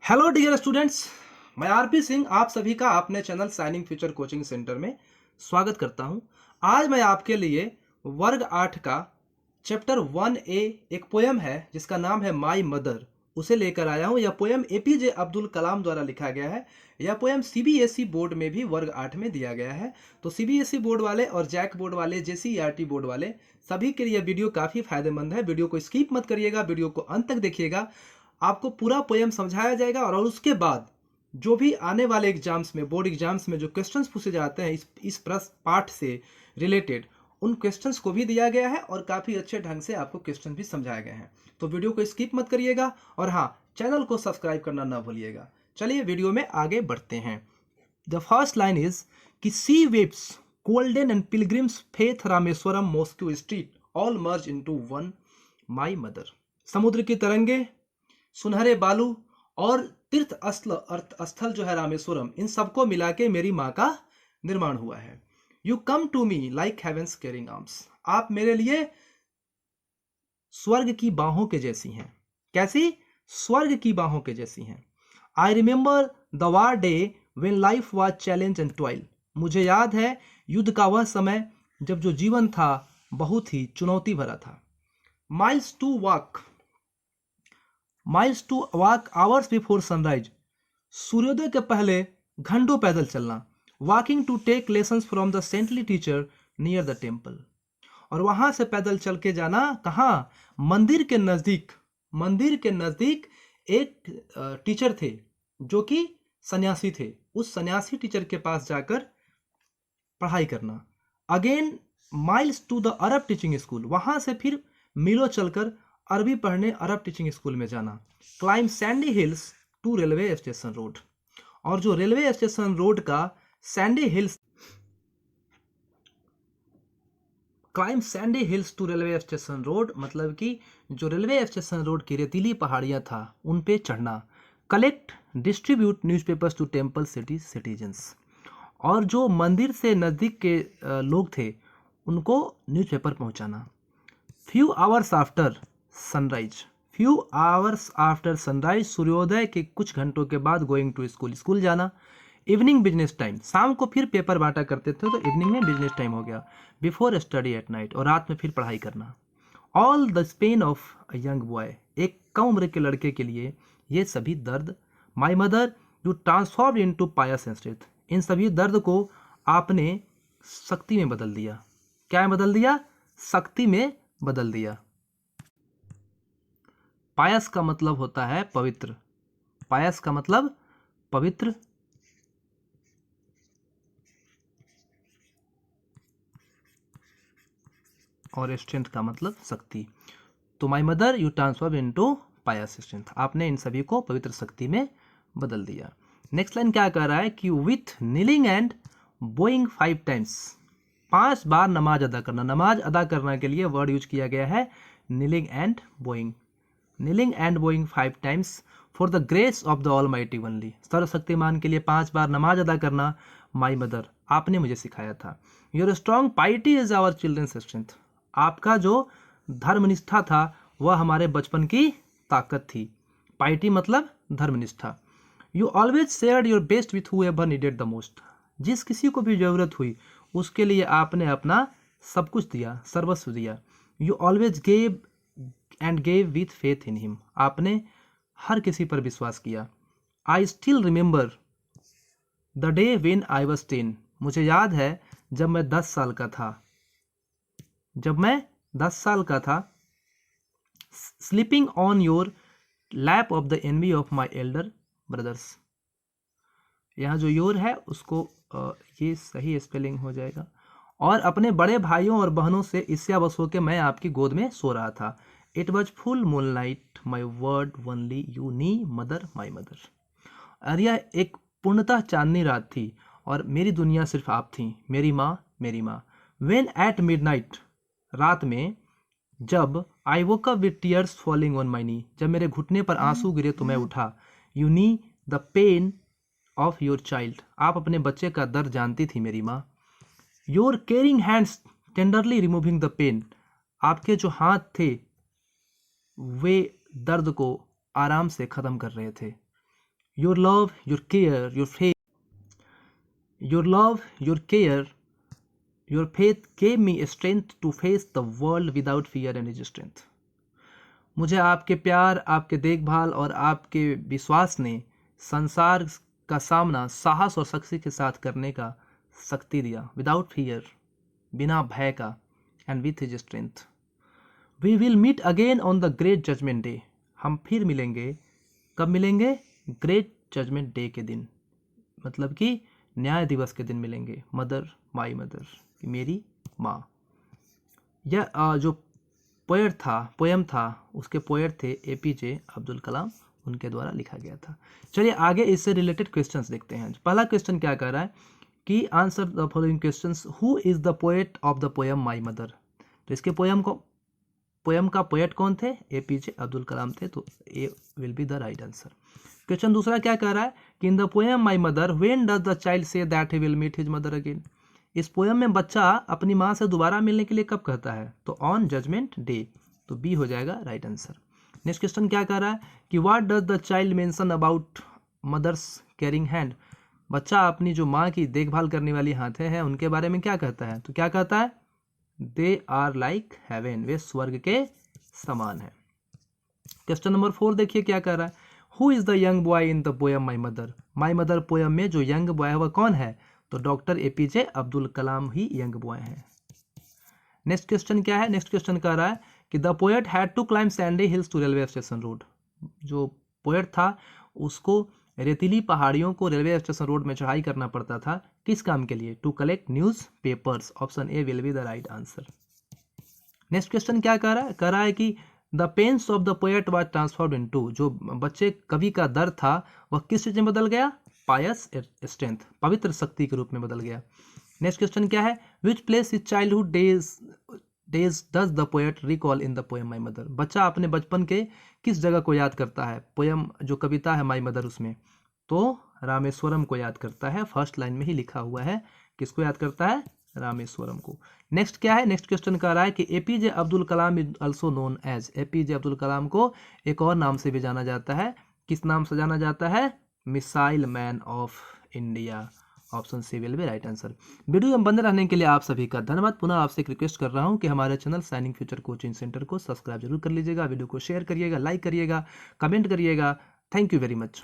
Hello dear students, मैं RP Singh आप सभी का अपने channel shining future coaching centre में स्वागत करता हूं। आज मैं आपके लिए वर्ग 8 का चैप्टर 1A एक पोयम है जिसका नाम है माई मदर, उसे लेकर आया हूं। यह पोयम एपीजे अब्दुल कलाम द्वारा लिखा गया है। यह पोयम सीबीएसई बोर्ड में भी वर्ग 8 में दिया गया है। तो सीबीएसई बोर्ड वाले और जैक बोर्ड वाले, जेसीईआरटी बोर्ड वाले सभी के लिए वीडियो काफ़ी फायदेमंद है। वीडियो को स्किप मत करिएगा, वीडियो को अंत तक देखिएगा। आपको पूरा पोयम समझाया जाएगा और उसके बाद जो भी आने वाले एग्जाम्स में, बोर्ड एग्जाम्स में जो क्वेश्चंस पूछे जाते हैं इस प्रश्न पाठ से रिलेटेड, उन क्वेश्चंस को भी दिया गया है और काफ़ी अच्छे ढंग से आपको क्वेश्चन भी समझाए गए हैं। तो वीडियो को स्किप मत करिएगा और हाँ, चैनल को सब्सक्राइब करना ना भूलिएगा। चलिए वीडियो में आगे बढ़ते हैं। द फर्स्ट लाइन इज कि sea waves golden and pilgrims faith Rameswaram mosque street all merge into one my mother. समुद्र की तरंगे, सुनहरे बालू और तीर्थ स्थल जो है रामेश्वरम, इन सबको मिला के मेरी माँ का निर्माण हुआ है। You come to me like heaven's caring arms. आप मेरे लिए स्वर्ग की बाहों के जैसी हैं। कैसी? स्वर्ग की बाहों के जैसी हैं। I remember the war day when life was challenge and toil. मुझे याद है युद्ध का वह समय जब जो जीवन था बहुत ही चुनौती भरा था। Miles to walk hours before sunrise. सूर्योदय के पहले घंटों पैदल चलना। Walking to take lessons from the saintly teacher near the temple. और वहां से पैदल चल के जाना कहाँ? मंदिर के नजदीक। मंदिर के नजदीक एक टीचर थे जो कि सन्यासी थे। उस सन्यासी टीचर के पास जाकर पढ़ाई करना। Again miles to the Arab teaching school. वहां से फिर मीलों चलकर अरबी पढ़ने अरब टीचिंग स्कूल में जाना। Climb sandy hills to railway station road. और जो रेलवे स्टेशन रोड का sandy hills, climb sandy hills to railway station road मतलब कि जो रेलवे स्टेशन रोड की रेतीली पहाड़ियाँ था उन पे चढ़ना। Collect distribute newspapers to temple citizens. और जो मंदिर से नज़दीक के लोग थे उनको न्यूज़पेपर पहुंचाना। फ्यू आवर्स आफ्टर सनराइज, सूर्योदय के कुछ घंटों के बाद गोइंग टू स्कूल जाना। इवनिंग बिजनेस टाइम, शाम को फिर पेपर बांटा करते थे तो इवनिंग में बिजनेस टाइम हो गया। बिफोर स्टडी एट नाइट, और रात में फिर पढ़ाई करना। All the span of a young boy, एक कम उम्र के लड़के के लिए ये सभी दर्द। My mother you transform into pious and strength. इन सभी दर्द को आपने शक्ति में बदल दिया। क्या में बदल दिया? शक्ति में बदल दिया। पायस का मतलब होता है पवित्र। पायस का मतलब पवित्र। और स्ट्रेंथ का मतलब शक्ति। तो my mother you transform into pious strength. आपने इन सभी को पवित्र शक्ति में बदल दिया। नेक्स्ट लाइन क्या कह रहा है कि with kneeling and Boeing 5 times, 5 बार नमाज अदा करना। नमाज अदा करने के लिए वर्ड यूज किया गया है kneeling and Boeing. Kneeling and Boeing 5 times for the grace of the almighty only. सर्वशक्तिमान के लिए 5 बार नमाज अदा करना माई मदर आपने मुझे सिखाया था। Your strong piety is our children's strength. आपका जो धर्मनिष्ठा था वह हमारे बचपन की ताकत थी। पाइटी मतलब धर्मनिष्ठा। You always shared your best with whoever needed the most. जिस किसी को भी जरूरत हुई उसके लिए आपने अपना सब कुछ दिया, सर्वस्व दिया। You always gave with faith in him. आपने हर किसी पर विश्वास किया। I still remember the day when I was 10। मुझे याद है जब मैं 10 साल का था। Sleeping on your lap of the envy of my elder brothers. यहाँ जो योर है उसको ये सही स्पेलिंग हो जाएगा। और अपने बड़े भाइयों और बहनों से ईर्ष्यावश होकर मैं आपकी गोद में सो रहा था। It was full moonlight my word only you knee mother my mother. और यह एक पूर्णतः चांदनी रात थी और मेरी दुनिया सिर्फ आप थी, मेरी माँ, मेरी माँ। वेन एट मिडनाइट, रात में जब I woke up with tears falling on my knee, जब मेरे घुटने पर आंसू गिरे तो मैं उठा। You knew the pain of your child. आप अपने बच्चे का दर्द जानती थी मेरी माँ। Your caring hands tenderly removing the pain. आपके जो हाथ थे वे दर्द को आराम से ख़त्म कर रहे थे। Your love, your care, your faith, your love, your care, your faith gave me strength to face the world without fear and resistance. मुझे आपके प्यार, आपके देखभाल और आपके विश्वास ने संसार का सामना साहस और शक्ति के साथ करने का शक्ति दिया। विदाउट फियर, बिना भय का, and with his strength. We will meet again on the great judgment day. हम फिर मिलेंगे, कब मिलेंगे? ग्रेट जजमेंट डे के दिन, मतलब कि न्याय दिवस के दिन मिलेंगे। मदर, माई मदर, मेरी माँ। यह जो पोएम था उसके पोएट थे एपीजे अब्दुल कलाम, उनके द्वारा लिखा गया था। चलिए आगे इससे रिलेटेड क्वेश्चंस देखते हैं। पहला क्वेश्चन क्या कह रहा है कि answer the following questions. Who is the poet of the poem my mother? तो इसके पोएम का पोएट कौन थे? एपीजे अब्दुल कलाम थे, तो A will be the right answer. Question दूसरा क्या कह रहा है कि in the poem my mother when does the child say that he will meet his mother again? इस पोएम में बच्चा अपनी माँ से दोबारा मिलने के लिए कब कहता है? तो ऑन जजमेंट डे, तो बी हो जाएगा राइट आंसर। नेक्स्ट क्वेश्चन क्या कह रहा है कि what does the child mention about mother's caring hand? बच्चा अपनी जो माँ की देखभाल करने वाली हाथें हैं उनके बारे में क्या कहता है? तो क्या कहता है? दे आर लाइक हेवन, वे स्वर्ग के समान है। क्वेश्चन नंबर 4 देखिए क्या कह रहा है। Who is the young boy in the poem my mother? My mother poem में जो यंग बॉय है वह कौन है? तो डॉक्टर एपीजे अब्दुल कलाम ही यंग बॉय हैं। नेक्स्ट क्वेश्चन क्या है? नेक्स्ट क्वेश्चन कह रहा है कि the poet had to climb sandy hills to railway station road. जो पोएट था उसको रेतीली पहाड़ियों को रेलवे स्टेशन रोड में चढ़ाई करना पड़ता था, किस काम के लिए? To collect newspapers. Option A will be the right answer. Next question क्या कह रहा है? कह रहा है कि the pains of the poet was transformed into, जो बच्चे कवि का दर्द था वह किस चीज में बदल गया? पायस स्ट्रेंथ, पवित्र शक्ति के रूप में बदल गया। नेक्स्ट क्वेश्चन क्या है? Which place is childhood days does the poet recall in the poem my mother? बच्चा अपने बचपन के किस जगह को याद करता है? पोएम जो कविता है माई मदर उसमें, तो रामेश्वरम को याद करता है। फर्स्ट लाइन में ही लिखा हुआ है, किसको याद करता है? रामेश्वरम को। नेक्स्ट क्या है? नेक्स्ट क्वेश्चन कह रहा है कि APJ Abdul Kalam is also known as, APJ Abdul Kalam को एक और नाम से भी जाना जाता है। किस नाम से जाना जाता है? Missile man of India. Option C will be right answer. Video में बने रहने के लिए आप सभी का धन्यवाद। पुनः आपसे एक रिक्वेस्ट कर रहा हूं कि हमारे channel shining future coaching centre को सब्सक्राइब जरूर कर लीजिएगा, वीडियो को शेयर करिएगा, लाइक करिएगा, कमेंट करिएगा। Thank you very much.